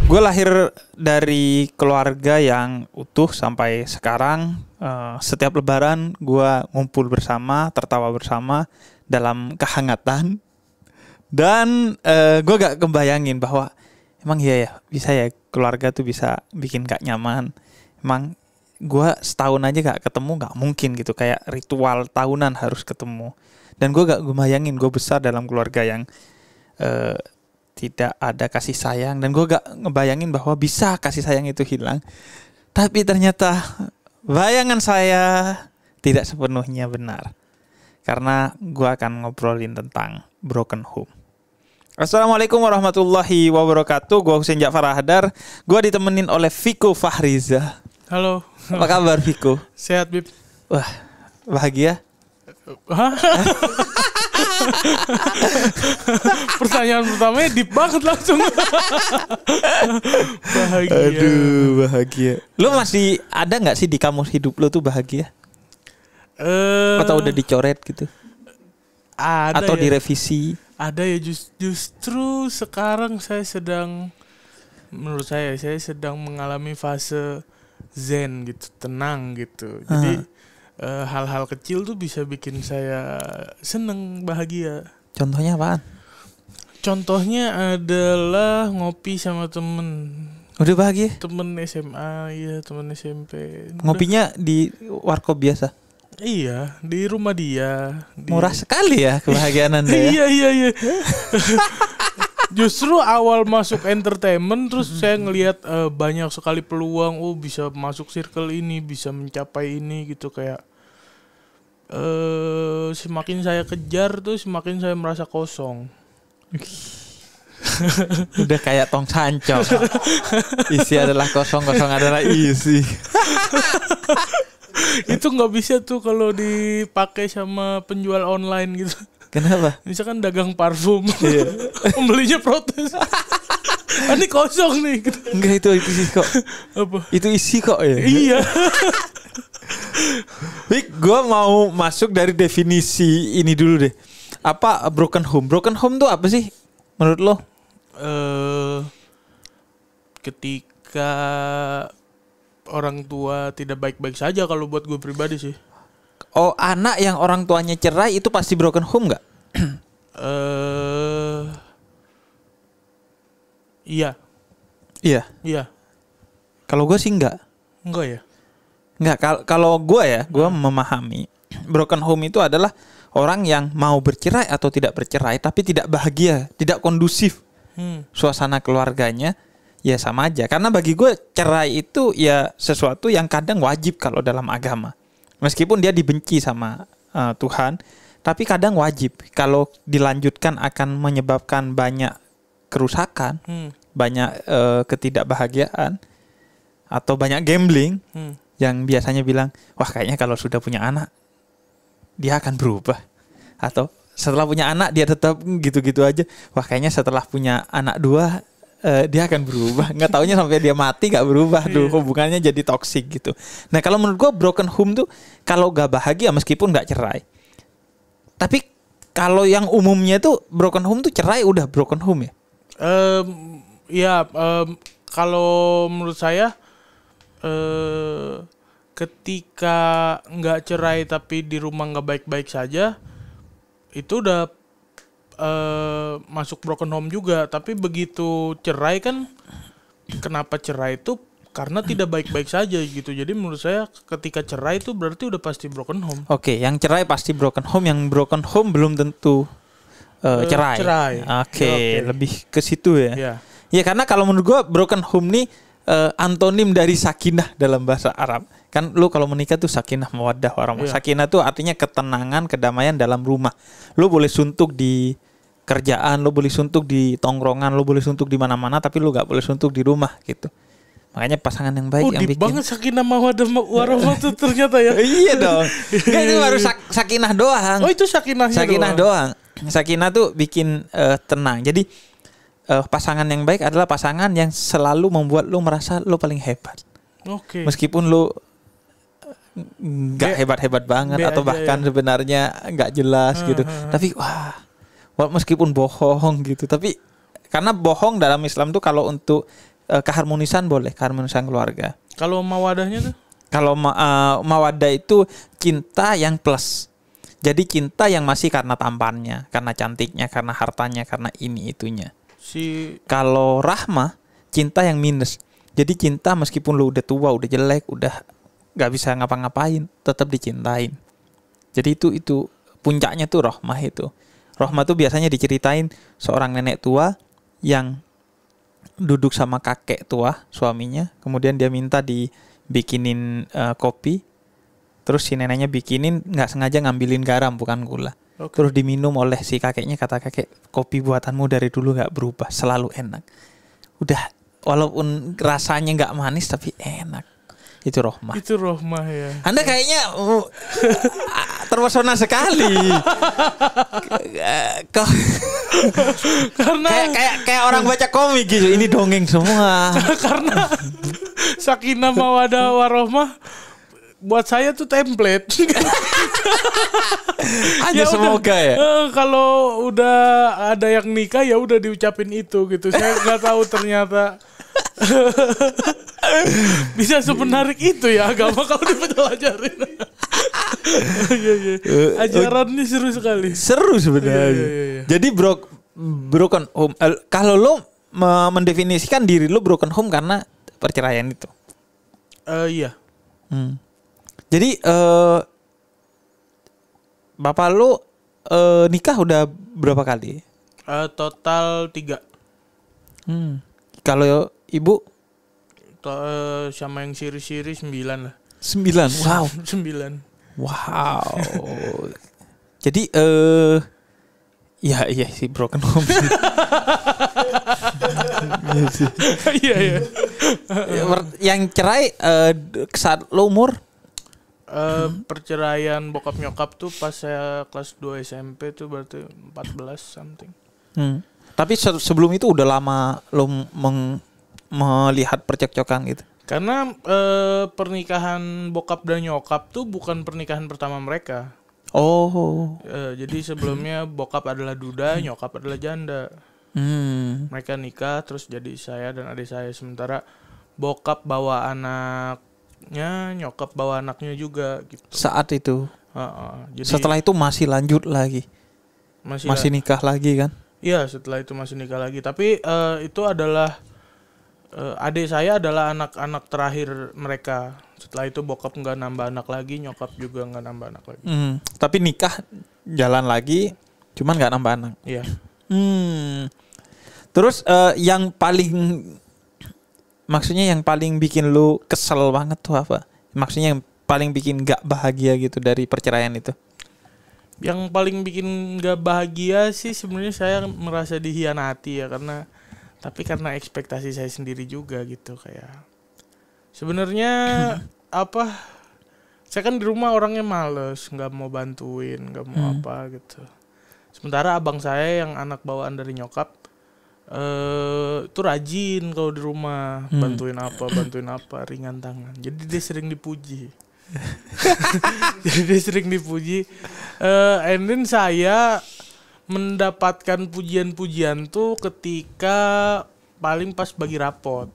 Gue lahir dari keluarga yang utuh sampai sekarang. Setiap lebaran gue ngumpul bersama, tertawa bersama dalam kehangatan. Dan gue gak kebayangin bahwa emang iya ya, bisa ya keluarga tuh bisa bikin gak nyaman. Emang gue setahun aja gak ketemu gak mungkin gitu. Kayak ritual tahunan harus ketemu. Dan gue gak kebayangin gue besar dalam keluarga yang tidak ada kasih sayang. Dan gue gak ngebayangin bahwa bisa kasih sayang itu hilang. Tapi ternyata bayangan saya tidak sepenuhnya benar. Karena gue akan ngobrolin tentang broken home. Assalamualaikum warahmatullahi wabarakatuh. Gue Husein Ja'far Ahdar. Gue ditemenin oleh Viko Fahriza. Halo. Apa kabar Viko? Sehat Bib. Wah, bahagia? Hah? Pertanyaan pertamanya deep banget langsung. Bahagia. Aduh, bahagia. Lu masih ada gak sih di kamus hidup lu tuh bahagia? Atau udah dicoret gitu? Ada. Atau ya, direvisi? Ada ya, justru sekarang menurut saya sedang mengalami fase zen gitu, tenang gitu. Jadi hal-hal kecil tuh bisa bikin saya seneng, bahagia. Contohnya apaan? Contohnya adalah ngopi sama temen. Udah bahagia? Temen SMA, iya temen SMP. Ngopinya di warkop biasa? Iya, di rumah dia. Murah sekali ya kebahagiaan Anda ya? Iya. Justru awal masuk entertainment terus saya ngelihat banyak sekali peluang, bisa masuk circle ini, bisa mencapai ini gitu, kayak semakin saya kejar tuh semakin saya merasa kosong. Udah kayak tong sancong. Isi adalah kosong, kosong adalah isi. Itu nggak bisa tuh kalau dipakai sama penjual online gitu. Kenapa? Misalkan dagang parfum, pembelinya protes. Ini kosong nih. Gitu. Enggak, itu isi kok. Apa? Itu isi kok ya. Iya. Wik, gue mau masuk dari definisi ini dulu deh. Apa broken home? Broken home tuh apa sih menurut lo? Ketika orang tua tidak baik-baik saja, kalau buat gue pribadi sih. Oh, anak yang orang tuanya cerai itu pasti broken home nggak? Iya. Kalau gue sih nggak. Enggak ya? Nggak. Kalau gue memahami broken home itu adalah orang yang mau bercerai atau tidak bercerai tapi tidak bahagia, tidak kondusif suasana keluarganya. Ya sama aja. Karena bagi gue cerai itu ya sesuatu yang kadang wajib kalau dalam agama. Meskipun dia dibenci sama Tuhan, tapi kadang wajib. Kalau dilanjutkan akan menyebabkan banyak kerusakan, banyak ketidakbahagiaan, atau banyak gambling. Yang biasanya bilang, wah kayaknya kalau sudah punya anak, dia akan berubah. Atau setelah punya anak dia tetap gitu-gitu aja. Wah kayaknya setelah punya anak 2, dia akan berubah. Nggak taunya sampai dia mati nggak berubah tuh, hubungannya jadi toksik gitu. Nah kalau menurut gue broken home tuh kalau nggak bahagia meskipun nggak cerai. Tapi kalau yang umumnya tuh broken home tuh cerai udah broken home ya. Kalau menurut saya ketika nggak cerai tapi di rumah nggak baik-baik saja, itu udah masuk broken home juga. Tapi begitu cerai kan, kenapa cerai itu karena tidak baik-baik saja gitu. Jadi menurut saya ketika cerai itu berarti udah pasti broken home. Oke, yang cerai pasti broken home, yang broken home belum tentu cerai. Oke, lebih ke situ ya. Ya karena kalau menurut gua broken home nih antonim dari sakinah dalam bahasa Arab. Kan lu kalau menikah tuh sakinah mawaddah warahmah. Sakinah tuh artinya ketenangan, kedamaian dalam rumah. Lu boleh suntuk di kerjaan, lu boleh suntuk di tongkrongan, lu boleh suntuk di mana-mana, tapi lu gak boleh suntuk di rumah gitu. Makanya pasangan yang baik yang bikin. Banget sakinah mawaddah warahmah tuh ternyata ya. Iya dong. Enggak, itu baru sakinah doang. Oh, itu sakinahnya Sakinah doang. Sakinah tuh bikin tenang. Jadi pasangan yang baik adalah pasangan yang selalu membuat lu merasa lu paling hebat. Oke. Meskipun lu nggak hebat-hebat banget atau bahkan sebenarnya nggak jelas gitu. Tapi meskipun bohong gitu. Tapi karena bohong dalam Islam tuh kalau untuk keharmonisan boleh, keharmonisan keluarga. Kalau mawadahnya tuh? Kalau mawaddah itu cinta yang plus. Jadi cinta yang masih karena tampannya, karena cantiknya, karena hartanya, karena ini itunya. Kalau rahmah, cinta yang minus. Jadi cinta meskipun lu udah tua, udah jelek, udah gak bisa ngapa-ngapain, tetap dicintain. Jadi itu puncaknya tuh rahmah itu. Rahmah tuh biasanya diceritain seorang nenek tua yang duduk sama kakek tua suaminya, kemudian dia minta dibikinin kopi, terus si neneknya bikinin, nggak sengaja ngambilin garam bukan gula. Terus diminum oleh si kakeknya, kata kakek, kopi buatanmu dari dulu nggak berubah, selalu enak. Udah, walaupun rasanya nggak manis tapi enak. Itu rahmah. Itu rahmah ya. Anda kayaknya terpesona sekali. Karena kayak orang baca komik gitu. Ini dongeng semua. Karena sakinah mawaddah warahmah buat saya tuh template. Aja ya semoga ya. Kalau udah ada yang nikah ya udah diucapin itu gitu. Saya nggak tahu ternyata bisa semenarik itu ya agama kalau dipelajarin. Ajarannya seru sekali. Seru sebenarnya. Jadi broken home. Kalau lo mendefinisikan diri lo broken home karena perceraian itu. Iya. Jadi bapak lo nikah udah berapa kali? Total 3. Kalau ibu? Sama yang siri-siri 9 lah. 9? Wow. 9. Wow. Jadi iya sih broken home. Iya. Yang cerai saat lo umur? Perceraian bokap nyokap tuh pas saya kelas 2 SMP tuh berarti 14 something. Tapi sebelum itu udah lama lo melihat percekcokan gitu? Karena pernikahan bokap dan nyokap tuh bukan pernikahan pertama mereka. Oh. Jadi sebelumnya bokap adalah duda, nyokap adalah janda. Mereka nikah terus jadi saya dan adik saya. Sementara bokap bawa anaknya, nyokap bawa anaknya juga gitu. Saat itu. Jadi setelah itu masih lanjut lagi. Masih nikah lagi kan? Iya, setelah itu masih nikah lagi. Tapi itu adalah adik saya adalah anak-anak terakhir mereka. Setelah itu bokap nggak nambah anak lagi, nyokap juga nggak nambah anak lagi. Tapi nikah jalan lagi, cuman nggak nambah anak. Iya. Terus yang paling bikin lu kesel banget tuh apa? Maksudnya yang paling bikin nggak bahagia gitu dari perceraian itu? Yang paling bikin nggak bahagia sih sebenarnya saya merasa dihianati ya, karena ekspektasi saya sendiri juga gitu. Kayak sebenarnya saya kan di rumah orangnya males, nggak mau bantuin, nggak mau apa gitu. Sementara abang saya yang anak bawaan dari nyokap itu rajin kalau di rumah, bantuin apa ringan tangan. Jadi dia sering dipuji. And then saya mendapatkan pujian-pujian tuh ketika paling pas bagi rapot.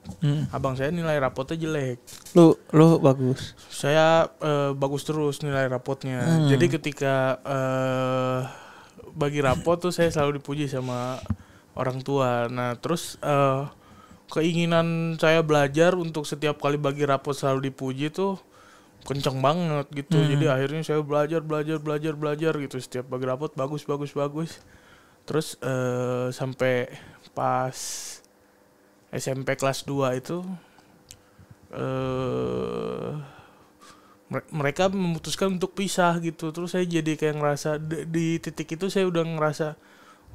Abang saya nilai rapotnya jelek. Lu bagus. Saya bagus terus nilai rapotnya. Jadi ketika bagi rapot tuh saya selalu dipuji sama orang tua. Nah terus keinginan saya belajar untuk setiap kali bagi rapot selalu dipuji tuh kenceng banget gitu. Jadi akhirnya saya belajar gitu. Setiap bagi rapot bagus. Terus sampai pas SMP kelas 2 itu mereka memutuskan untuk pisah gitu. Terus saya jadi kayak ngerasa di titik itu saya udah ngerasa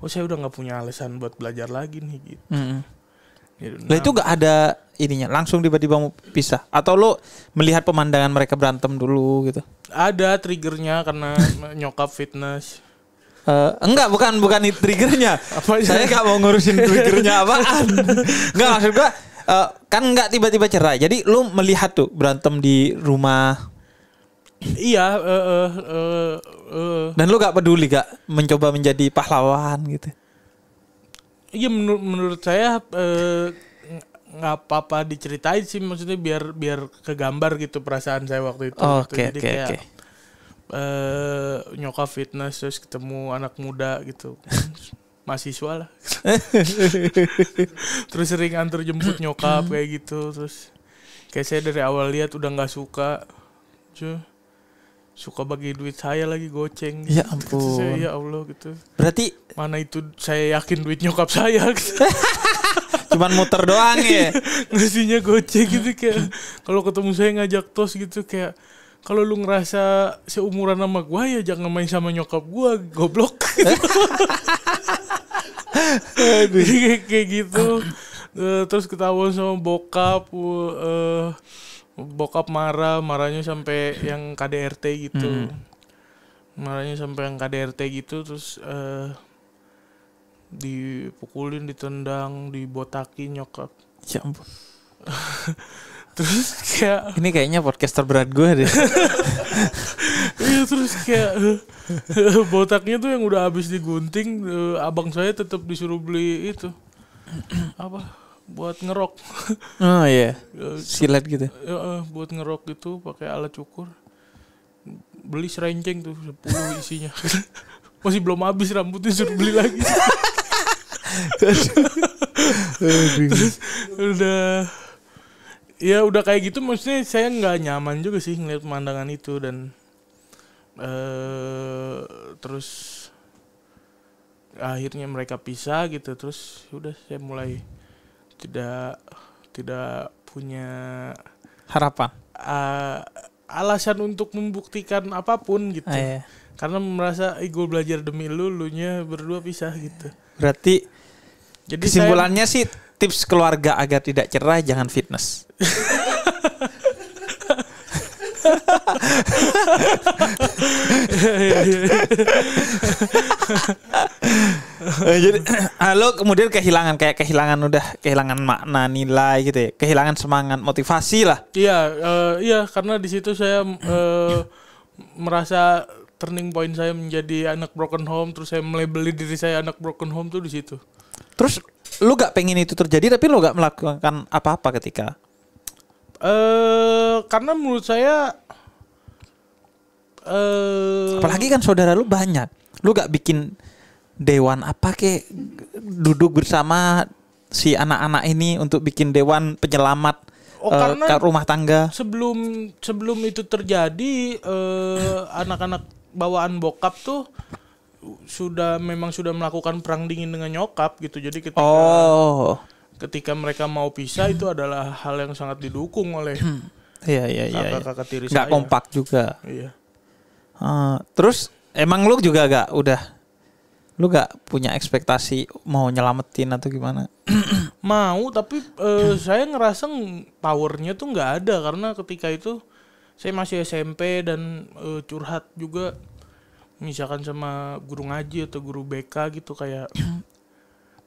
saya udah nggak punya alasan buat belajar lagi nih gitu. Nah itu gak ada ininya, langsung tiba-tiba mau pisah? Atau lo melihat pemandangan mereka berantem dulu gitu? Ada triggernya karena nyokap fitness. Enggak, bukan triggernya. Saya gak mau ngurusin triggernya apaan. Enggak, maksud gua kan enggak tiba-tiba cerai. Jadi lo melihat tuh berantem di rumah. Iya. Dan lo gak peduli, gak mencoba menjadi pahlawan gitu? Iya, menurut saya nggak apa-apa diceritain sih, maksudnya biar kegambar gitu perasaan saya waktu itu. Jadi kayak nyokap fitness terus ketemu anak muda gitu. Mahasiswa lah. Terus sering antar jemput nyokap kayak gitu. Terus kayak saya dari awal lihat udah nggak suka bagi duit saya lagi goceng. Ya ampun. Saya, ya Allah gitu. Berarti mana itu saya yakin duit nyokap saya gitu. Cuman muter doang ya. Ngasihnya goceng gitu kayak kalau ketemu saya ngajak tos gitu kayak kalau lu ngerasa seumuran sama gua ya jangan main sama nyokap gua, goblok. kayak gitu. Terus ketahuan sama bokap. Bokap marahnya sampai yang KDRT gitu. Marahnya sampai yang KDRT gitu. Terus dipukulin, ditendang, dibotakin nyokap. Ya ampun. Terus kayak ini kayaknya podcast terberat gue deh. Iya, terus kayak botaknya tuh yang udah habis digunting, abang saya tetap disuruh beli itu apa buat ngerok. Oh iya, silet gitu. Buat ngerok gitu pakai alat cukur. Beli serenceng tuh 10 isinya. Masih belum habis rambutnya, suruh beli lagi. Terus udah kayak gitu, maksudnya saya nggak nyaman juga sih ngeliat pemandangan itu. Dan terus akhirnya mereka pisah gitu. Terus udah saya mulai tidak punya harapan, alasan untuk membuktikan apapun gitu. Iya. Karena merasa gue belajar demi lunya berdua pisah gitu. Berarti jadi kesimpulannya sih tips keluarga agar tidak cerai jangan fitness. Jadi lo kemudian kehilangan makna, nilai gitu ya, kehilangan semangat, motivasi lah. Iya, karena di situ saya merasa turning point saya menjadi anak broken home. Terus saya melabeli diri saya anak broken home tuh di situ. Terus lu gak pengen itu terjadi tapi lu gak melakukan apa-apa ketika? Karena menurut saya apalagi kan saudara lu banyak. Lu gak bikin dewan apa kek, duduk bersama si anak-anak ini untuk bikin dewan penyelamat ke rumah tangga. Sebelum itu terjadi, anak-anak bawaan bokap tuh memang sudah melakukan perang dingin dengan nyokap gitu. Jadi ketika mereka mau pisah itu adalah hal yang sangat didukung oleh kakak-kakak tiri saya. Nggak kompak juga. Iya. Terus emang lu juga lu gak punya ekspektasi mau nyelamatin atau gimana? Mau, tapi saya ngerasa powernya tuh nggak ada. Karena ketika itu saya masih SMP dan curhat juga misalkan sama guru ngaji atau guru BK gitu, kayak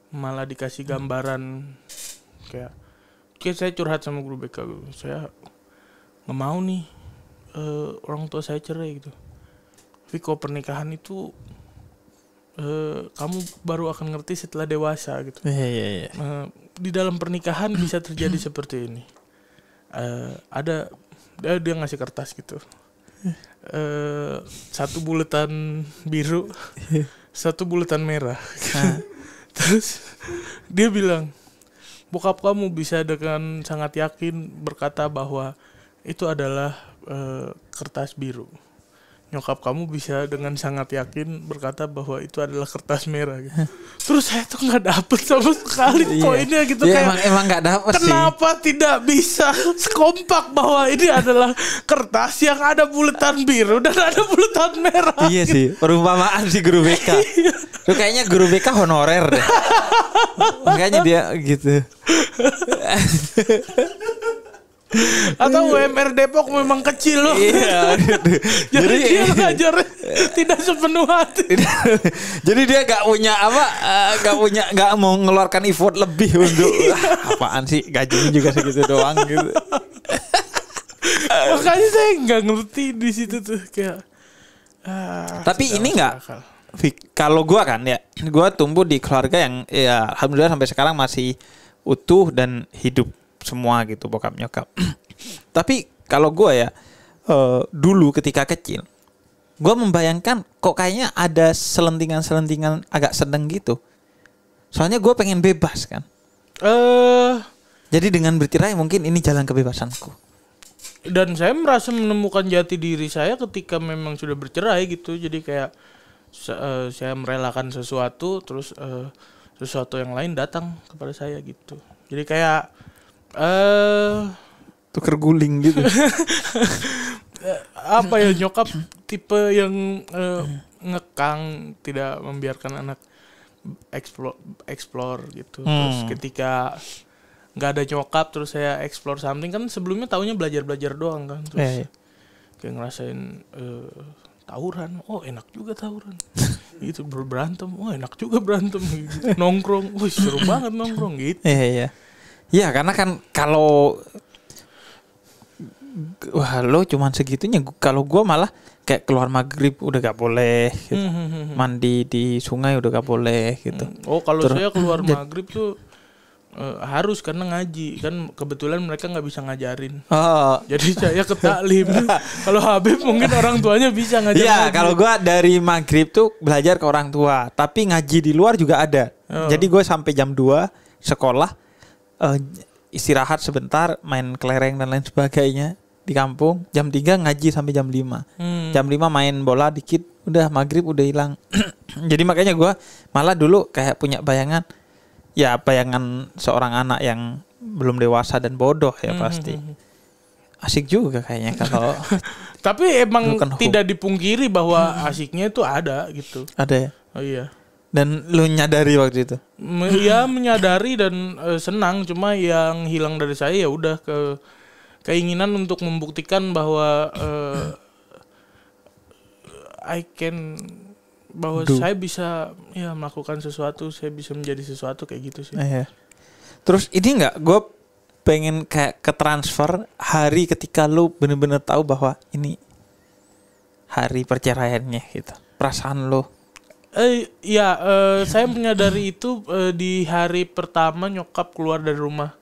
malah dikasih gambaran kayak saya curhat sama guru BK gitu. Saya nggak mau nih orang tua saya cerai gitu. Tapi kalau pernikahan itu kamu baru akan ngerti setelah dewasa gitu. Iya. Di dalam pernikahan bisa terjadi seperti ini. Ada dia ngasih kertas gitu. Satu buletan biru, satu buletan merah. Terus dia bilang, bokap kamu bisa dengan sangat yakin berkata bahwa itu adalah kertas biru. Nyokap kamu bisa dengan sangat yakin berkata bahwa itu adalah kertas merah gitu. Terus saya tuh nggak dapet sama sekali poinnya gitu. Kayak emang nggak dapet sih. Kenapa tidak bisa sekompak bahwa ini adalah kertas yang ada buletan biru dan ada buletan merah? Iya gitu. Sih, perumpamaan si guru BK. Tuh kayaknya guru BK honorer deh. Makanya dia gitu. Atau UMR Depok memang kecil loh. Iya. Jadi dia ngajar tidak sepenuh hati. Jadi dia nggak mau mengeluarkan effort lebih untuk apaan sih, gajinya juga segitu doang gitu. Makanya saya nggak ngerti di situ tuh kayak. Tapi ini nggak. Kalau gue kan ya, gue tumbuh di keluarga yang ya alhamdulillah sampai sekarang masih utuh dan hidup semua gitu bokap nyokap. Tapi kalau gue ya dulu ketika kecil, gue membayangkan kok kayaknya ada selentingan agak sedang gitu. Soalnya gue pengen bebas kan. Jadi dengan bercerai mungkin ini jalan kebebasanku. Dan saya merasa menemukan jati diri saya ketika memang sudah bercerai gitu. Jadi kayak saya merelakan sesuatu, terus sesuatu yang lain datang kepada saya gitu. Jadi kayak tuker guling gitu. Apa ya, nyokap tipe yang ngekang, tidak membiarkan anak explore gitu. Terus ketika nggak ada nyokap terus saya explore something, kan sebelumnya taunya belajar doang kan. Terus kayak ngerasain tawuran, oh enak juga tawuran. Gitu, berantem, oh enak juga berantem gitu. Nongkrong, wih seru banget nongkrong gitu. Iya karena kan kalau wah lo cuman segitunya, kalau gue malah kayak keluar maghrib udah gak boleh gitu. Mandi di sungai udah gak boleh gitu. Oh kalau saya keluar maghrib tuh harus karena ngaji kan, kebetulan mereka nggak bisa ngajarin. Jadi saya ke taklim. Kalau Habib mungkin orang tuanya bisa ngajarin. Iya kalau gue dari maghrib tuh belajar ke orang tua, tapi ngaji di luar juga ada. Jadi gue sampai jam 2 sekolah, istirahat sebentar, main kelereng dan lain sebagainya di kampung. Jam 3 ngaji sampai jam 5. Jam 5 main bola dikit, udah maghrib udah hilang. Jadi makanya gue malah dulu kayak punya bayangan seorang anak yang belum dewasa dan bodoh ya pasti. Asik juga kayaknya kalau. Tapi emang tidak dipungkiri bahwa asiknya itu ada gitu. Ada ya? Oh iya. Dan lu nyadari waktu itu? Iya menyadari dan senang. Cuma yang hilang dari saya ya udah keinginan untuk membuktikan bahwa saya bisa ya melakukan sesuatu, saya bisa menjadi sesuatu kayak gitu sih. Terus ini nggak, gue pengen kayak ke transfer hari ketika lu bener-bener tahu bahwa ini hari perceraiannya gitu. Perasaan lu? Saya menyadari itu di hari pertama nyokap keluar dari rumah.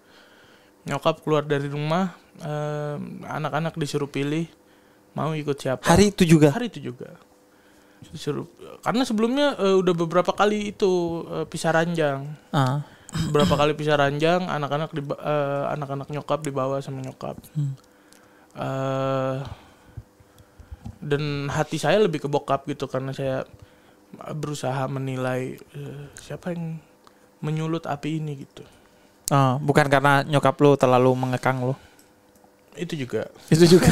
Anak-anak disuruh pilih mau ikut siapa. Hari itu juga? Hari itu juga. Disuruh, karena sebelumnya udah beberapa kali itu pisah ranjang. Beberapa kali pisah ranjang, anak-anak nyokap dibawa sama nyokap. Dan hati saya lebih ke bokap gitu, karena saya berusaha menilai siapa yang menyulut api ini gitu. Bukan karena nyokap lu terlalu mengekang lu. Itu juga.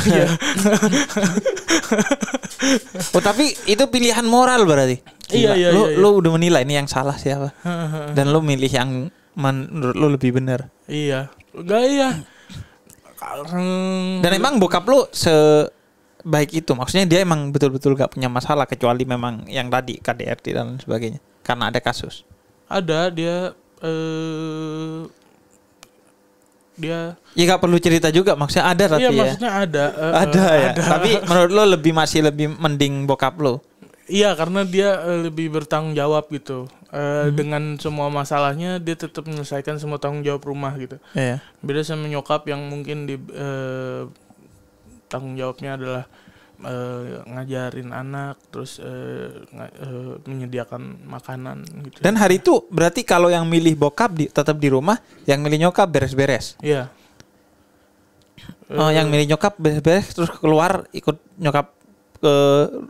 Ya. Oh tapi itu pilihan moral berarti. Iya. Lu udah menilai ini yang salah siapa. Dan lu milih yang menurut lu lebih benar. Iya. Enggak iya. Dan emang bokap lu sebaik itu. Maksudnya dia emang betul-betul gak punya masalah, kecuali memang yang tadi KDRT dan sebagainya. Karena ada kasus. Ada dia ya gak perlu cerita juga, maksudnya ada tapi maksudnya ada ya. Tapi menurut lo masih lebih mending bokap lo? Iya, karena dia lebih bertanggung jawab gitu. Dengan semua masalahnya dia tetap menyelesaikan semua tanggung jawab rumah gitu. Beda sama nyokap yang mungkin tanggung jawabnya adalah ngajarin anak, terus menyediakan makanan gitu. Dan hari itu berarti kalau yang milih bokap tetap di rumah, yang milih nyokap beres-beres. Iya. Yang milih nyokap beres-beres terus keluar ikut nyokap ke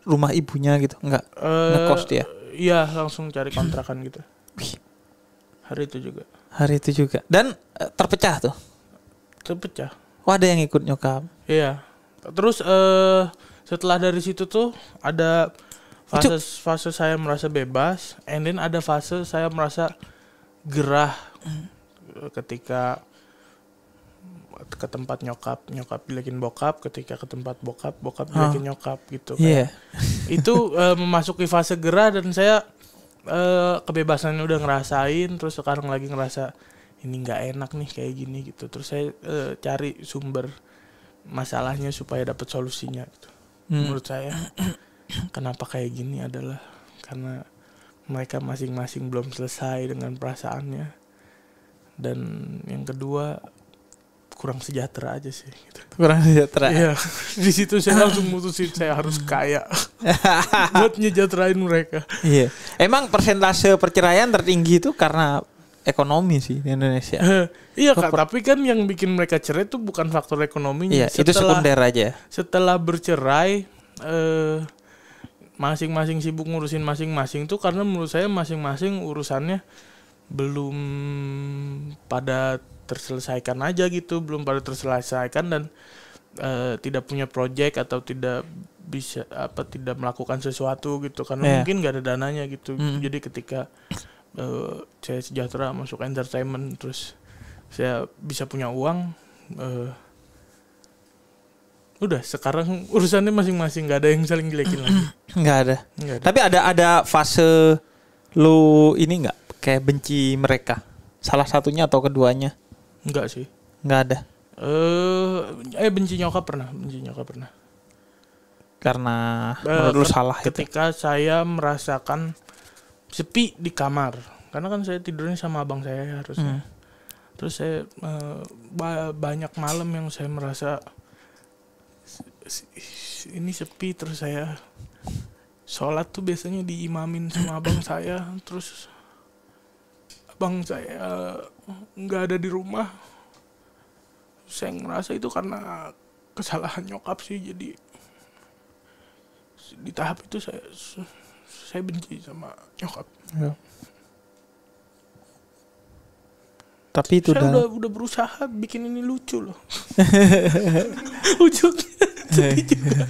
rumah ibunya gitu, enggak? Ngekos dia. Iya, langsung cari kontrakan gitu. Hari itu juga. Dan terpecah tuh. Terpecah. Ada yang ikut nyokap. Iya. Terus setelah dari situ tuh ada fase saya merasa bebas, and then ada fase saya merasa gerah ketika ke tempat nyokap bilakin bokap, ketika ke tempat bokap bilakin nyokap gitu. Itu memasuki fase gerah, dan saya kebebasannya udah ngerasain, terus sekarang lagi ngerasa ini nggak enak nih kayak gini gitu. Terus saya cari sumber masalahnya supaya dapat solusinya gitu. Menurut saya kenapa kayak gini adalah karena mereka masing-masing belum selesai dengan perasaannya. Dan yang kedua kurang sejahtera aja sih gitu. Kurang sejahtera. Iya, di situ saya langsung mutusin saya harus kaya buat nyejahterain mereka. Iya. Emang persentase perceraian tertinggi itu karena ekonomi sih di Indonesia. Iya Kak, tapi kan yang bikin mereka cerai itu bukan faktor ekonominya. Iya, itu sekunder aja. Setelah bercerai masing-masing sibuk ngurusin masing-masing tuh karena menurut saya masing-masing urusannya belum pada terselesaikan aja gitu, belum pada terselesaikan dan tidak punya project atau tidak bisa tidak melakukan sesuatu gitu karena mungkin nggak ada dananya gitu. Jadi ketika saya sejahtera masuk entertainment terus saya bisa punya uang, udah sekarang urusannya masing-masing, nggak ada yang saling jelekin lagi. Nggak ada. Tapi ada fase lu ini nggak kayak benci mereka, salah satunya atau keduanya? Enggak sih. Nggak ada. Benci nyokap pernah. Karena menurut lu salah ketika itu. saya merasakan sepi di kamar. Karena kan saya tidurnya sama abang saya harusnya. Terus saya banyak malam yang saya merasa ini sepi, terus saya sholat tuh biasanya diimamin sama abang saya, terus abang saya nggak ada di rumah. Saya ngerasa itu karena kesalahan nyokap sih, jadi di tahap itu saya benci sama nyokap. Ya. Tapi itu saya udah berusaha bikin ini lucu loh. Ujungnya sedih juga.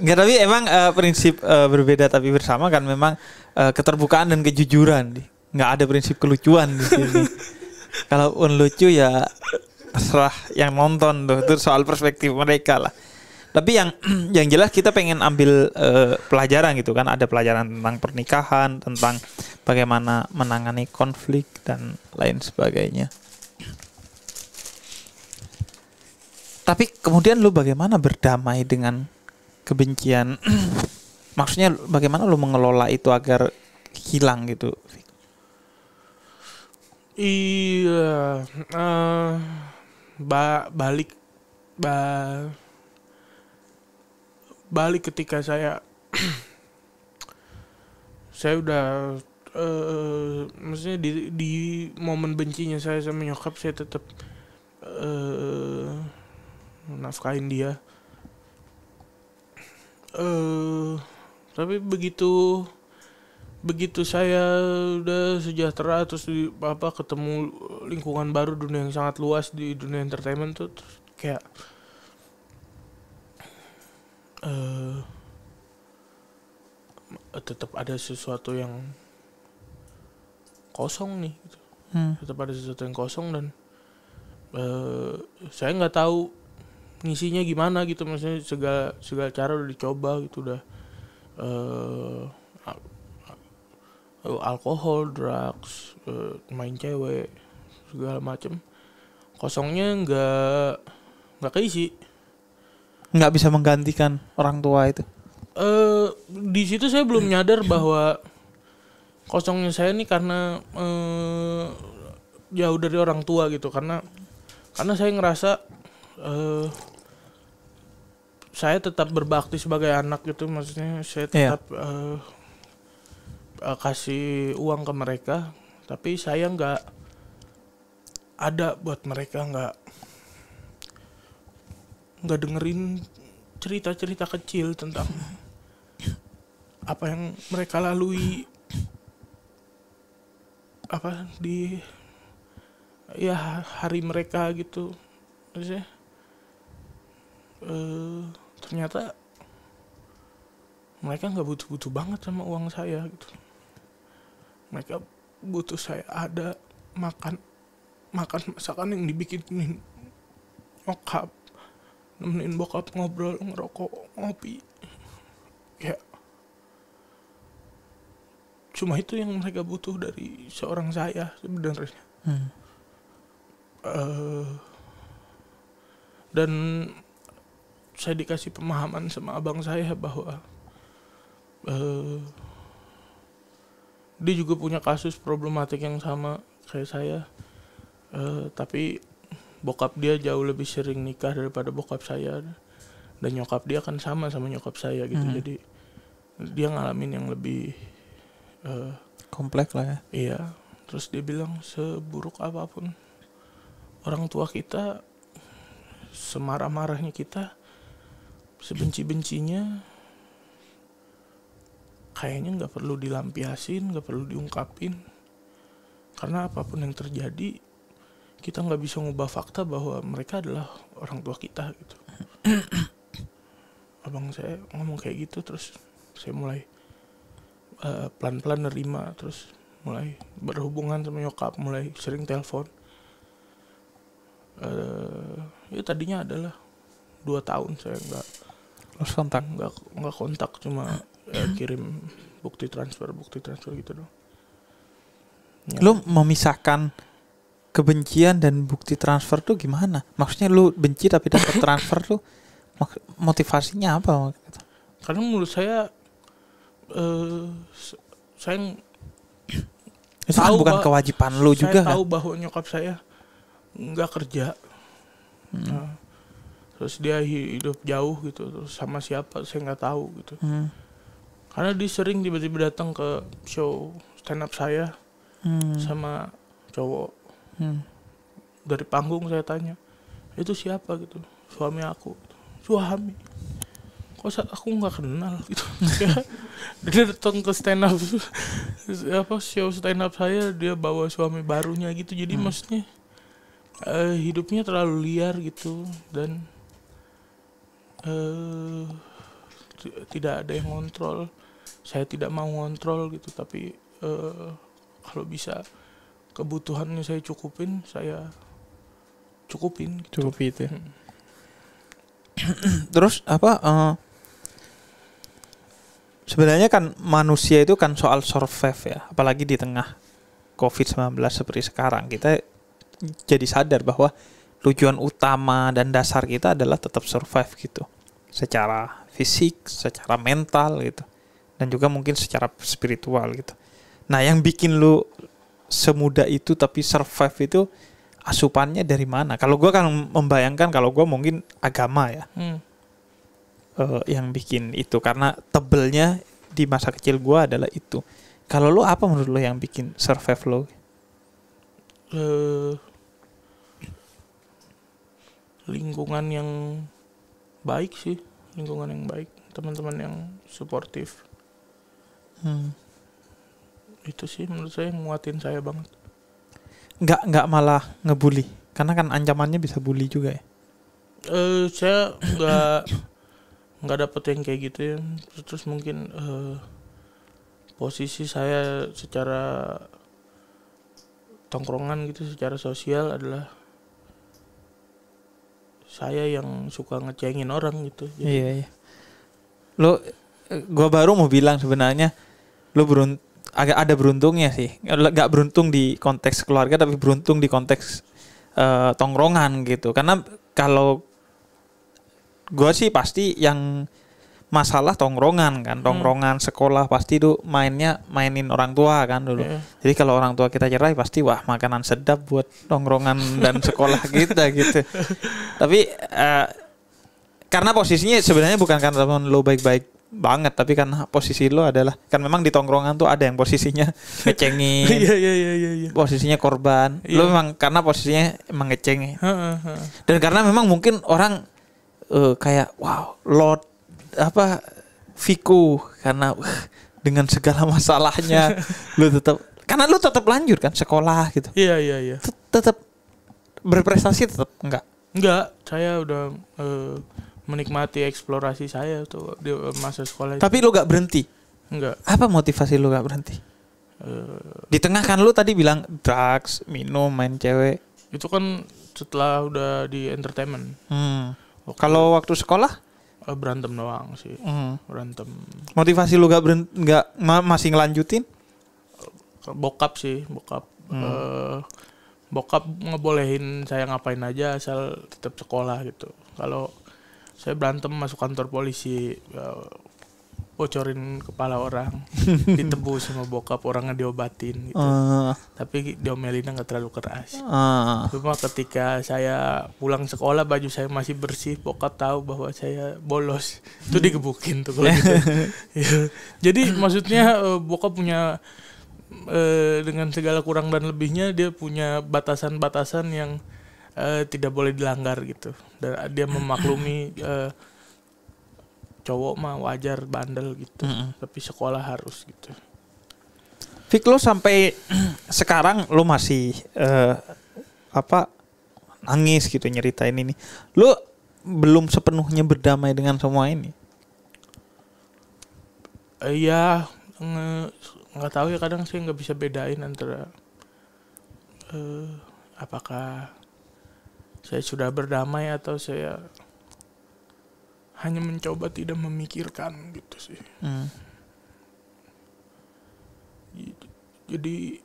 Enggak, tapi emang prinsip berbeda tapi bersama kan memang keterbukaan dan kejujuran. Nggak ada prinsip kelucuan di sini. Kalau lucu ya terserah yang nonton tuh, itu soal perspektif mereka lah. Tapi yang jelas kita pengen ambil pelajaran gitu kan, ada pelajaran tentang pernikahan, tentang bagaimana menangani konflik dan lain sebagainya. Tapi kemudian lu bagaimana berdamai dengan kebencian? Maksudnya bagaimana lu mengelola itu agar hilang gitu? Iya, balik ketika saya udah maksudnya di momen bencinya saya sama nyokap, saya tetap nafkahin dia. Tapi begitu saya udah sejahtera terus ketemu lingkungan baru, dunia yang sangat luas di dunia entertainment tuh, terus kayak tetap ada sesuatu yang kosong nih gitu. Tetap ada sesuatu yang kosong dan saya nggak tahu ngisinya gimana gitu. Maksudnya segala cara udah dicoba gitu, udah alkohol, drugs, main cewek, segala macem. Kosongnya nggak keisi. Nggak bisa menggantikan orang tua itu. Di situ saya belum nyadar bahwa kosongnya saya ini karena jauh dari orang tua gitu. Karena saya ngerasa saya tetap berbakti sebagai anak gitu. Maksudnya saya tetap kasih uang ke mereka, tapi saya nggak ada buat mereka, nggak dengerin cerita-cerita kecil tentang apa yang mereka lalui di hari mereka gitu. Maksudnya ternyata mereka nggak butuh banget sama uang saya gitu. Mereka butuh saya ada makan masakan yang dibikinin nyokap, nemenin bokap ngobrol, ngerokok, ngopi. Ya, cuma itu yang mereka butuh dari seorang saya sebenarnya. Dan saya dikasih pemahaman sama abang saya bahwa dia juga punya kasus problematik yang sama kayak saya. Tapi bokap dia jauh lebih sering nikah daripada bokap saya, dan nyokap dia kan sama nyokap saya gitu. Jadi dia ngalamin yang lebih kompleks lah ya. Iya. Terus dia bilang seburuk apapun orang tua kita, semarah-marahnya kita, sebenci-bencinya, kayaknya nggak perlu dilampiasin, nggak perlu diungkapin, karena apapun yang terjadi kita nggak bisa ngubah fakta bahwa mereka adalah orang tua kita gitu. Abang saya ngomong kayak gitu, terus saya mulai pelan-pelan nerima, terus mulai berhubungan sama nyokap, mulai sering telepon. Ya tadinya adalah 2 tahun saya nggak kontak, cuma kirim bukti transfer gitu dong. Ya. Lu memisahkan kebencian dan bukti transfer tuh gimana? Maksudnya lu benci tapi dapat transfer tuh motivasinya apa? Karena menurut saya itu kan bukan kewajiban lu juga kan? Saya tahu bahwa nyokap saya nggak kerja. Nah, terus dia hidup jauh gitu, terus sama siapa saya nggak tahu gitu. Karena dia sering tiba-tiba datang ke show stand up saya sama cowok. Dari panggung saya tanya, itu siapa gitu? Suami aku. Suami? Kok aku nggak kenal gitu? Dia datang ke stand up show stand up saya, dia bawa suami barunya gitu. Jadi maksudnya hidupnya terlalu liar gitu, dan tidak ada yang ngontrol. Saya tidak mau ngontrol gitu, tapi kalau bisa kebutuhannya saya cukupin, saya cukupin gitu. Cukupi itu ya. Terus apa sebenarnya kan manusia itu kan soal survive ya, apalagi di tengah COVID-19 seperti sekarang. Kita jadi sadar bahwa tujuan utama dan dasar kita adalah tetap survive gitu, secara fisik, secara mental gitu, dan juga mungkin secara spiritual gitu. Nah, yang bikin lu semudah itu tapi survive itu asupannya dari mana? Kalau gue kan membayangkan, kalau gue mungkin agama ya yang bikin itu, karena tebelnya di masa kecil gue adalah itu. Kalau lu apa menurut lu yang bikin survive lu? Lingkungan yang baik sih, lingkungan yang baik, teman-teman yang suportif. Itu sih menurut saya nguatin saya banget. Nggak malah ngebully, karena kan ancamannya bisa bully juga ya. Saya nggak dapet yang kayak gitu ya. Terus mungkin posisi saya secara tongkrongan gitu, secara sosial adalah saya yang suka ngecengin orang gitu. Jadi, iya. Gue baru mau bilang sebenarnya lu agak ada beruntungnya sih. Gak beruntung di konteks keluarga, tapi beruntung di konteks tongkrongan gitu. Karena kalau gue sih pasti yang masalah tongkrongan kan, tongkrongan sekolah pasti tuh mainin orang tua kan dulu. Yeah. Jadi kalau orang tua kita cerai pasti wah makanan sedap buat tongkrongan dan sekolah kita gitu. Tapi karena posisinya sebenarnya bukan karena teman lo baik-baik banget, tapi karena posisi lo adalah kan memang di tongkrongan tuh ada yang posisinya ngecengin. Iya. Posisinya korban. Yeah. Lo memang karena posisinya emang ngecengin. Dan karena memang mungkin orang kayak wow, Lord apa Viku, karena dengan segala masalahnya lu tetap lanjut kan sekolah gitu. Iya. Tetap berprestasi tetap enggak. Saya udah menikmati eksplorasi saya tuh di masa sekolah. Tapi lu enggak berhenti? Enggak. Apa motivasi lu enggak berhenti? Di tengah kan lu tadi bilang drugs, minum, main cewek. Itu kan setelah udah di entertainment. Kalau waktu sekolah? Berantem doang sih. Berantem. Motivasi lu masih ngelanjutin? Bokap. Bokap ngebolehin saya ngapain aja asal tetap sekolah gitu. Kalau saya berantem masuk kantor polisi, bocorin kepala orang, ditebus sama bokap, orangnya diobatin gitu. Tapi diomelinnya nggak terlalu keras. Cuma ketika saya pulang sekolah baju saya masih bersih, bokap tahu bahwa saya bolos, itu digebukin tuh kalau gitu. Ya. Jadi maksudnya bokap punya dengan segala kurang dan lebihnya, dia punya batasan-batasan yang tidak boleh dilanggar gitu. Dan dia memaklumi cowok mah wajar bandel gitu, tapi sekolah harus gitu. Fik, lo sampai sekarang lo masih nangis gitu nyeritain ini. Lo belum sepenuhnya berdamai dengan semua ini? Iya, nggak tahu ya, kadang saya nggak bisa bedain antara apakah saya sudah berdamai atau saya hanya mencoba tidak memikirkan gitu sih. Jadi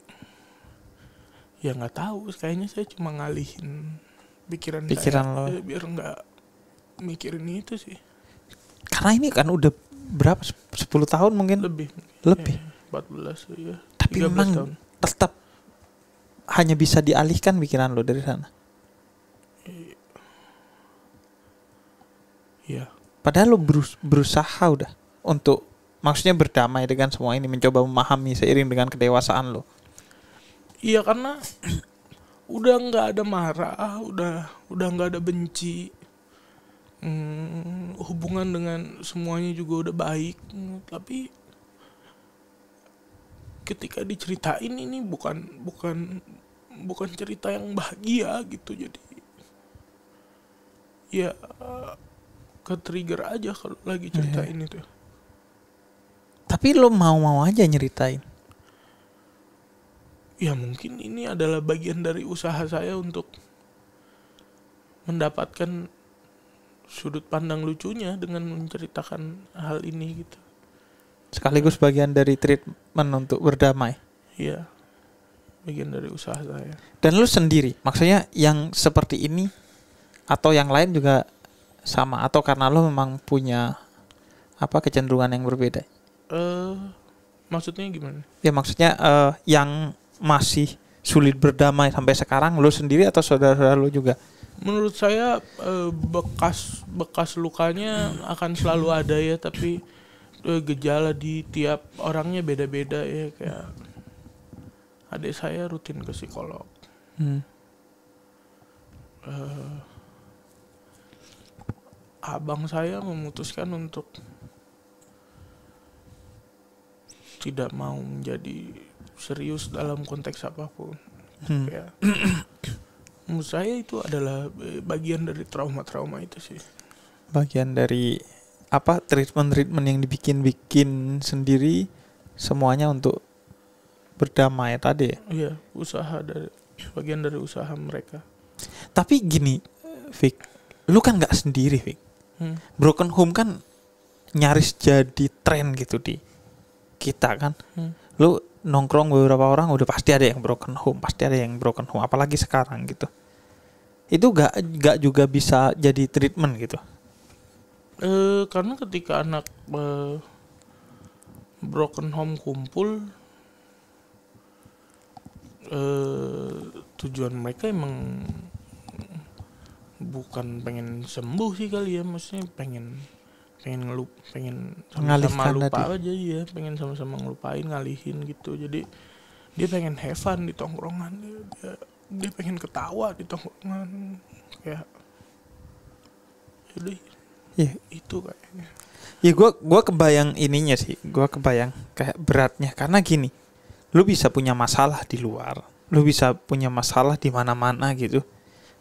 ya nggak tahu, kayaknya saya cuma ngalihin pikiran saya lo biar nggak mikirin itu sih. Karena ini kan udah berapa, 10 tahun mungkin lebih ya, 14 ya. Tapi memang tahun. Tetap hanya bisa dialihkan pikiran lo dari sana. Iya. Padahal lo berusaha udah untuk maksudnya berdamai dengan semua ini, mencoba memahami seiring dengan kedewasaan lo. Iya, karena udah nggak ada marah, udah nggak ada benci, hubungan dengan semuanya juga udah baik. Tapi ketika diceritain ini bukan cerita yang bahagia gitu, jadi ya ke-trigger aja kalau lagi ceritain itu. Tapi lo mau aja nyeritain. Ya mungkin ini adalah bagian dari usaha saya untuk mendapatkan sudut pandang lucunya dengan menceritakan hal ini gitu. Sekaligus bagian dari treatment untuk berdamai. Iya, bagian dari usaha saya. Dan lo sendiri, maksudnya yang seperti ini atau yang lain juga sama, atau karena lo memang punya kecenderungan yang berbeda? Maksudnya gimana? Ya maksudnya yang masih sulit berdamai sampai sekarang lo sendiri atau saudara-saudara lo juga? Menurut saya bekas lukanya akan selalu ada ya, tapi gejala di tiap orangnya beda-beda ya. Kayak adik saya rutin ke psikolog. Abang saya memutuskan untuk tidak mau menjadi serius dalam konteks apapun. Ya. Menurut saya itu adalah bagian dari trauma-trauma itu sih. Bagian dari treatment yang dibikin sendiri semuanya untuk berdamai tadi ya? Iya, bagian dari usaha mereka. Tapi gini, Fik, lu kan nggak sendiri, Fik. Broken home kan nyaris jadi tren gitu di kita kan. Lu nongkrong beberapa orang udah pasti ada yang broken home, apalagi sekarang gitu. Itu gak juga bisa jadi treatment gitu. Karena ketika anak broken home kumpul, tujuan mereka emang bukan pengen sembuh sih kali ya, maksudnya pengen sama-sama lupa aja ya, pengen sama-sama ngelupain, ngalihin gitu. Jadi dia pengen have fun di tongkrongan, dia pengen ketawa di tongkrongan, kayak jadi itu kayaknya. Ya gue kebayang ininya sih, gue kebayang kayak beratnya, karena gini, lu bisa punya masalah di luar, lu bisa punya masalah di mana-mana gitu,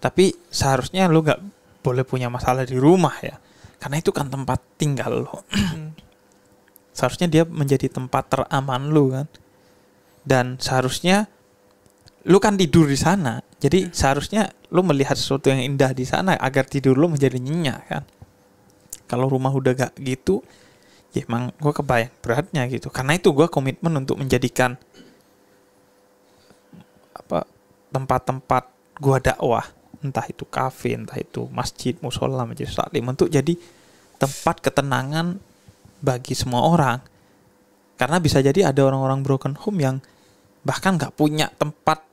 tapi seharusnya lu nggak boleh punya masalah di rumah ya, karena itu kan tempat tinggal lo. Seharusnya dia menjadi tempat teraman lu kan, dan seharusnya lu kan tidur di sana, jadi seharusnya lu melihat sesuatu yang indah di sana agar tidur lu menjadi nyenyak kan. Kalau rumah udah gak gitu, ya emang gue kebayang beratnya gitu. Karena itu gue komitmen untuk menjadikan tempat-tempat gue dakwah, entah itu kafe, entah itu masjid, musola, majelis taklim, untuk jadi tempat ketenangan bagi semua orang. Karena bisa jadi ada orang-orang broken home yang bahkan gak punya tempat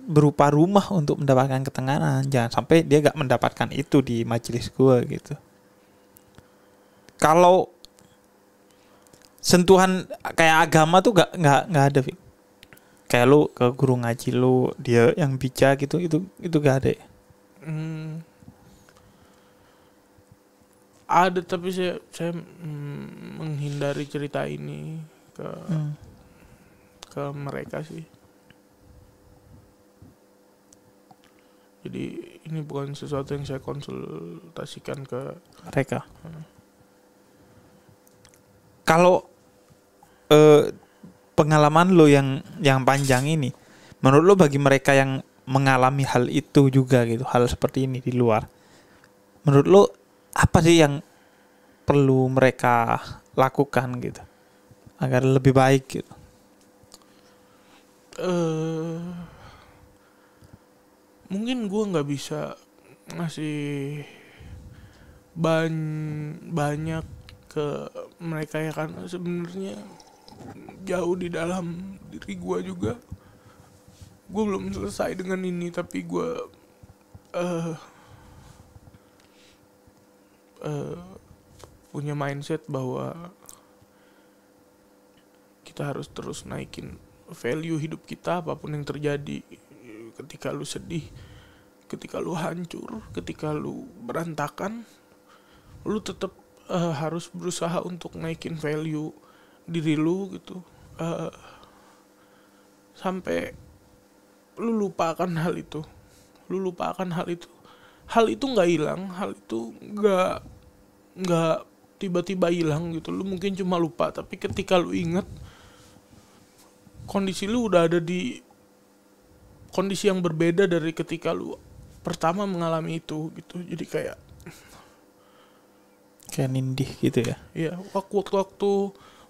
berupa rumah untuk mendapatkan ketenangan. Jangan sampai dia gak mendapatkan itu di majelis gue gitu. Kalau sentuhan kayak agama tuh gak ada, Fik. Kayak lu ke guru ngaji lu, dia yang bijak gitu, itu gak ada ya? Ada, tapi saya menghindari cerita ini ke mereka sih. Jadi ini bukan sesuatu yang saya konsultasikan ke mereka. Kalau pengalaman lo yang panjang ini, menurut lo bagi mereka yang mengalami hal itu juga gitu, hal seperti ini di luar, menurut lo apa sih yang perlu mereka lakukan gitu agar lebih baik gitu? Mungkin gue nggak bisa ngasih banyak ke mereka ya, karena sebenarnya jauh di dalam diri gue juga, gue belum selesai dengan ini, tapi gue punya mindset bahwa kita harus terus naikin value hidup kita apapun yang terjadi. Ketika lu sedih, ketika lu hancur, ketika lu berantakan, lu tetap harus berusaha untuk naikin value diri lu gitu, sampai lu lupakan hal itu. Hal itu nggak hilang, hal itu nggak tiba-tiba hilang gitu. Lu mungkin cuma lupa, tapi ketika lu ingat, kondisi lu udah ada di kondisi yang berbeda dari ketika lu pertama mengalami itu gitu. Jadi kayak nindih gitu ya. Iya,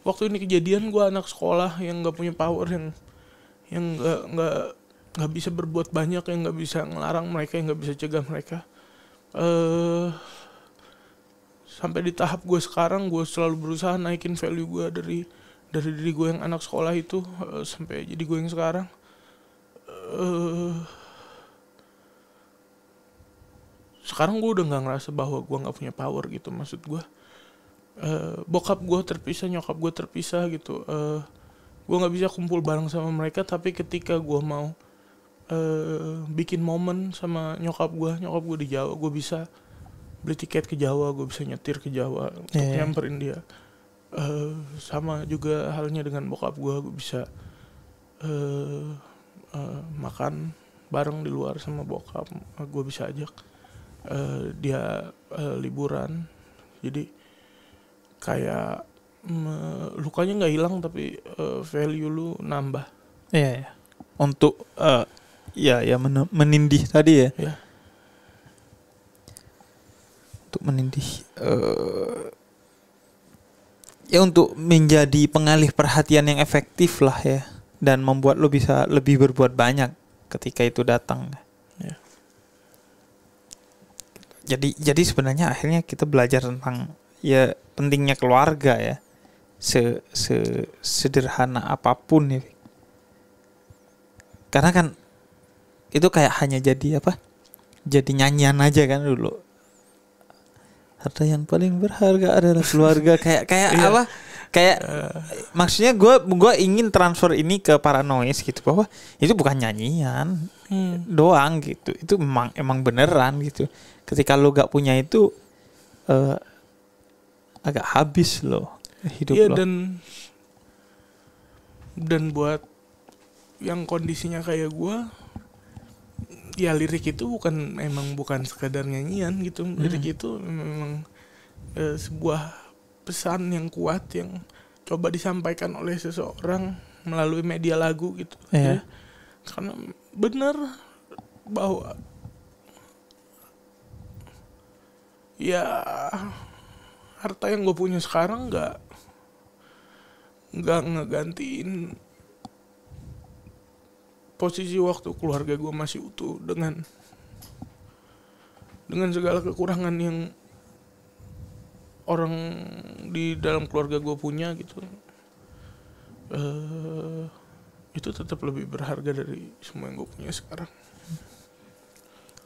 waktu ini kejadian, gue anak sekolah yang nggak punya power, yang nggak bisa berbuat banyak, yang nggak bisa ngelarang mereka, yang nggak bisa cegah mereka. Sampai di tahap gue sekarang, gue selalu berusaha naikin value gue dari diri gue yang anak sekolah itu, sampai jadi gue yang sekarang. Sekarang gue udah nggak ngerasa bahwa gue nggak punya power gitu. Maksud gue, bokap gue terpisah, nyokap gue terpisah gitu. Gue nggak bisa kumpul bareng sama mereka, tapi ketika gue mau bikin momen sama nyokap gue di Jawa, gue bisa beli tiket ke Jawa, gue bisa nyetir ke Jawa untuk nyamperin dia. Sama juga halnya dengan bokap gue bisa makan bareng di luar sama bokap, gue bisa ajak dia liburan. Jadi kayak lukanya nggak hilang, tapi value lu nambah. Iya. Untuk menindih tadi ya. Ya. Untuk menindih, ya untuk menjadi pengalih perhatian yang efektif lah ya, dan membuat lo bisa lebih berbuat banyak ketika itu datang. Ya. Jadi sebenarnya akhirnya kita belajar tentang ya pentingnya keluarga ya, sederhana apapun ya. Karena kan itu kayak hanya jadi jadi nyanyian aja kan dulu. Harta yang paling berharga adalah keluarga. kayak apa? Kayak maksudnya gue ingin transfer ini ke Paranoise gitu, bahwa itu bukan nyanyian doang gitu. Itu emang beneran gitu. Ketika lo gak punya itu, agak habis lo hidup lo. Dan buat yang kondisinya kayak gue, ya lirik itu bukan sekadar nyanyian gitu. Lirik itu memang sebuah pesan yang kuat yang coba disampaikan oleh seseorang melalui media lagu gitu. Ya. Karena benar bahwa ya harta yang gue punya sekarang nggak ngegantiin posisi waktu keluarga gue masih utuh dengan segala kekurangan yang orang di dalam keluarga gue punya gitu, itu tetap lebih berharga dari semua yang gue punya sekarang.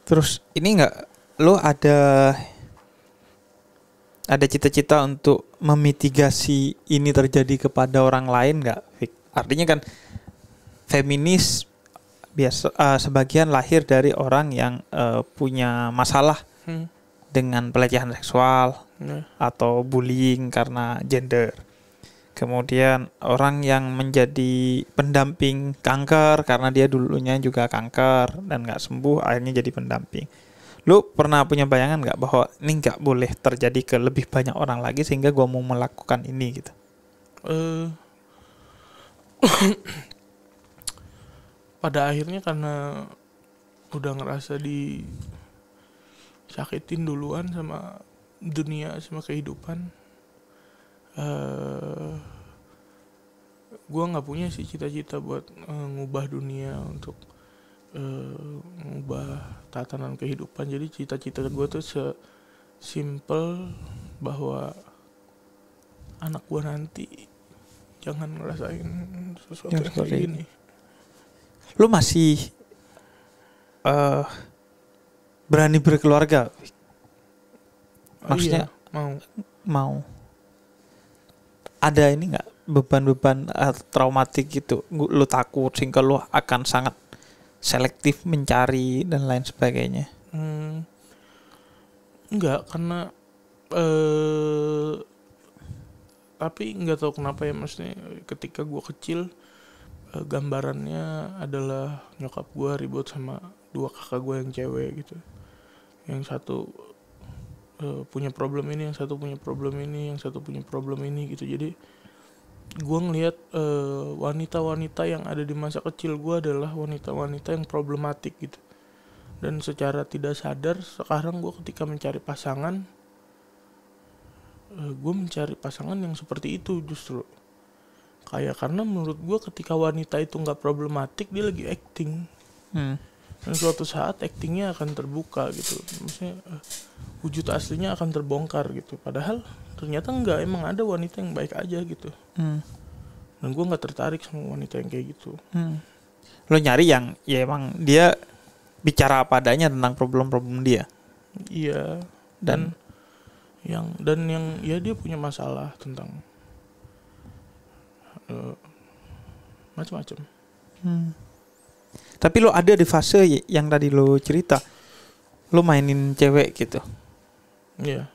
Terus ini nggak, lo ada cita-cita untuk memitigasi ini terjadi kepada orang lain nggak, Fik? Artinya kan feminis biasa sebagian lahir dari orang yang punya masalah dengan pelecehan seksual atau bullying karena gender. Kemudian orang yang menjadi pendamping kanker karena dia dulunya juga kanker dan nggak sembuh, akhirnya jadi pendamping. Lu pernah punya bayangan nggak bahwa ini nggak boleh terjadi ke lebih banyak orang lagi sehingga gua mau melakukan ini gitu? Pada akhirnya karena udah ngerasa disakitin duluan sama dunia, sama kehidupan, gue nggak punya sih cita-cita buat ngubah dunia untuk ngubah tatanan kehidupan. Jadi cita-cita gue tuh sesimpel bahwa anak gue nanti jangan ngerasain sesuatu yang kayak gini. Lu masih berani berkeluarga? Maksudnya iya, mau ada ini nggak beban-beban traumatik gitu? Lu takut sehingga lu akan sangat selektif mencari dan lain sebagainya? Enggak, karena tapi nggak tahu kenapa ya, maksudnya ketika gue kecil gambarannya adalah nyokap gue ribut sama 2 kakak gue yang cewek gitu. Yang satu punya problem ini, yang satu punya problem ini, yang satu punya problem ini gitu. Jadi gue ngelihat wanita-wanita yang ada di masa kecil gue adalah wanita-wanita yang problematik gitu. Dan secara tidak sadar sekarang gue ketika mencari pasangan, gue mencari pasangan yang seperti itu justru. Kayak karena menurut gue ketika wanita itu nggak problematik, dia lagi acting. Dan suatu saat actingnya akan terbuka gitu. Maksudnya wujud aslinya akan terbongkar gitu. Padahal ternyata enggak, emang ada wanita yang baik aja gitu. Dan gue nggak tertarik sama wanita yang kayak gitu. Lo nyari yang ya emang dia bicara apa adanya tentang problem-problem dia. Iya. Dan yang ya dia punya masalah tentang macam-macam. Tapi lo ada di fase yang tadi lo cerita, lo mainin cewek gitu. Iya.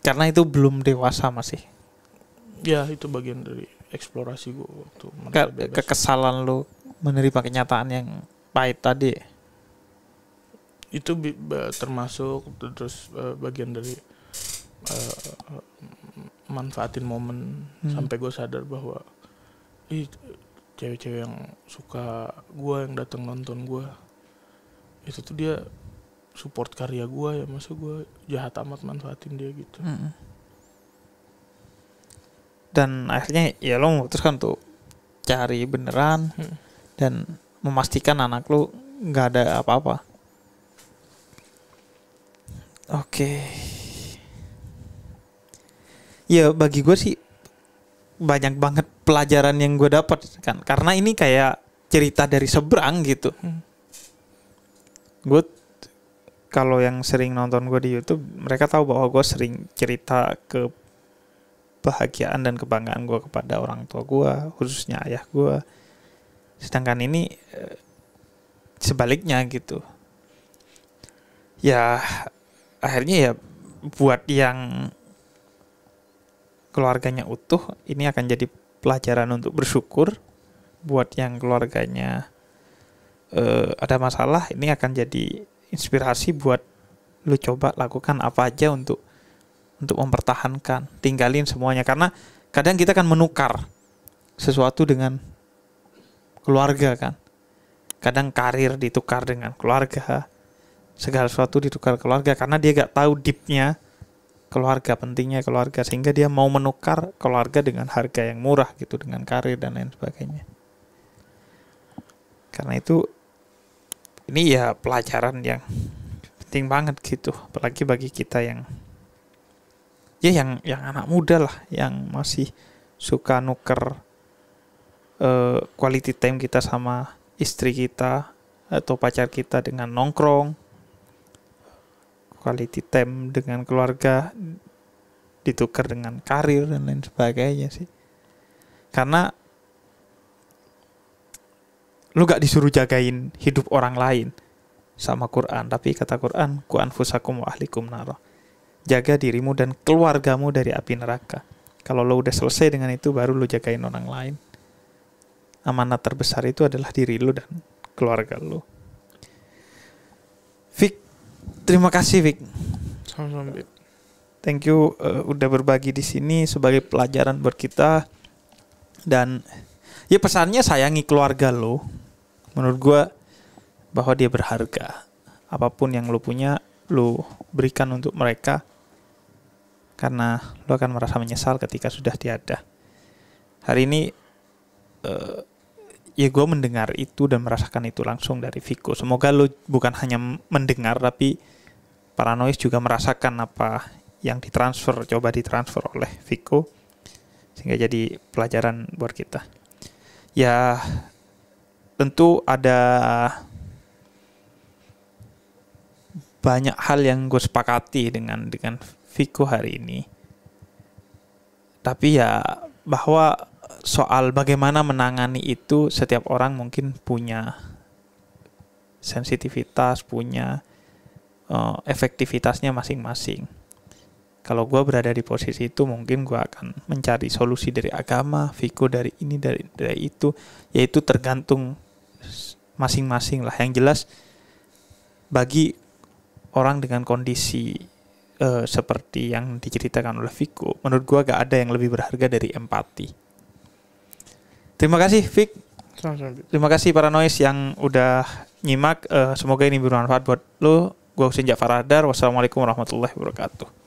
Karena itu belum dewasa masih. Ya itu bagian dari eksplorasi gue waktu kekesalan lo menerima kenyataan yang pahit tadi. Itu termasuk terus bagian dari manfaatin momen sampai gue sadar bahwa cewek-cewek yang suka gue, yang datang nonton gue, itu tuh dia support karya gue ya, masa gue jahat amat manfaatin dia gitu. Dan akhirnya ya lo memutuskan tuh cari beneran dan memastikan anak lo nggak ada apa-apa. Oke. Ya bagi gue sih banyak banget pelajaran yang gue dapat kan, karena ini kayak cerita dari seberang gitu. Gue kalau yang sering nonton gue di YouTube, mereka tahu bahwa gue sering cerita kebahagiaan dan kebanggaan gue kepada orang tua gue, khususnya ayah gue. Sedangkan ini sebaliknya gitu. Ya akhirnya ya buat yang keluarganya utuh, ini akan jadi pelajaran untuk bersyukur. Buat yang keluarganya ada masalah, ini akan jadi inspirasi buat lu coba lakukan apa aja untuk mempertahankan, tinggalin semuanya. Karena kadang kita kan menukar sesuatu dengan keluarga kan. Kadang karir ditukar dengan keluarga, segala sesuatu ditukar keluarga, karena dia gak tahu deepnya keluarga, pentingnya keluarga, sehingga dia mau menukar keluarga dengan harga yang murah gitu, dengan karir dan lain sebagainya. Karena itu ini ya pelajaran yang penting banget gitu, apalagi bagi kita yang ya yang anak muda lah, yang masih suka nuker quality time kita sama istri kita atau pacar kita dengan nongkrong, quality time dengan keluarga ditukar dengan karir dan lain sebagainya sih. Karena lu gak disuruh jagain hidup orang lain sama Quran, tapi kata Quran, ku anfusakum wa ahlikum naro. Jaga dirimu dan keluargamu dari api neraka. Kalau lo udah selesai dengan itu, baru lo jagain orang lain. Amanat terbesar itu adalah diri lo dan keluarga lo. Vic, terima kasih Vic. Sama-sama. Thank you udah berbagi di sini sebagai pelajaran buat kita. Dan ya pesannya sayangi keluarga lo. Menurut gue bahwa dia berharga. Apapun yang lo punya, lo berikan untuk mereka. Karena lo akan merasa menyesal ketika sudah tiada. Hari ini ya gue mendengar itu dan merasakan itu langsung dari Viko. Semoga lo bukan hanya mendengar, tapi Paranoid juga merasakan apa yang coba ditransfer oleh Viko, sehingga jadi pelajaran buat kita. Ya tentu ada banyak hal yang gue sepakati dengan Viko hari ini. Tapi ya bahwa soal bagaimana menangani itu, setiap orang mungkin punya sensitivitas, punya efektivitasnya masing-masing. Kalau gue berada di posisi itu, mungkin gue akan mencari solusi dari agama, Viko dari ini, dari itu. Yaitu tergantung masing-masing lah. Yang jelas bagi orang dengan kondisi seperti yang diceritakan oleh Viko, menurut gue gak ada yang lebih berharga dari empati. Terima kasih Vic. Terima kasih Paranoid yang udah nyimak. Semoga ini bermanfaat buat lo. Gue Husin Ja'far Hadar. Wassalamualaikum warahmatullahi wabarakatuh.